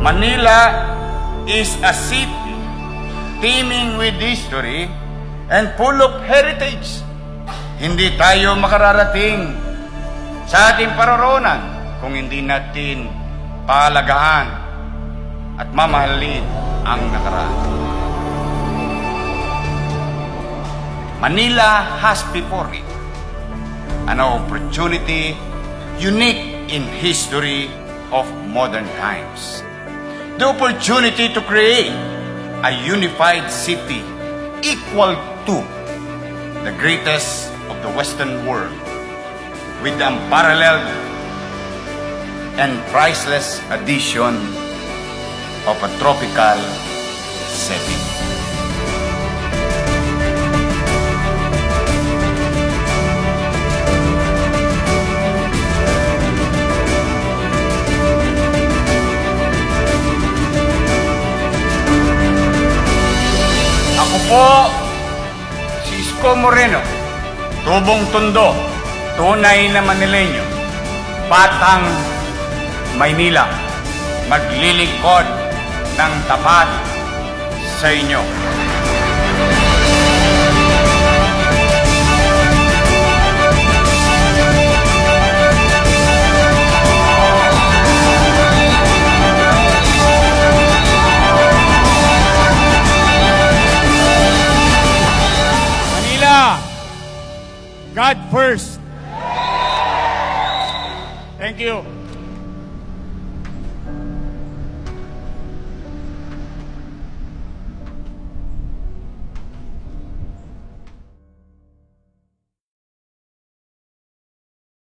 Manila is a city teeming with history and full of heritage. Hindi tayo makararating sa ating paroroonan kung hindi natin pahalagahan at mamahalin ang nakaraan. Manila has before it an opportunity unique in history of modern times. The opportunity to create a unified city equal to the greatest of the Western world with the unparalleled and priceless addition of a tropical setting. Ako po, si Isko Moreno, tubong tondo, tunay na Manileño, Batang Maynila, maglilingkod ng tapat sa inyo. God first. Thank you.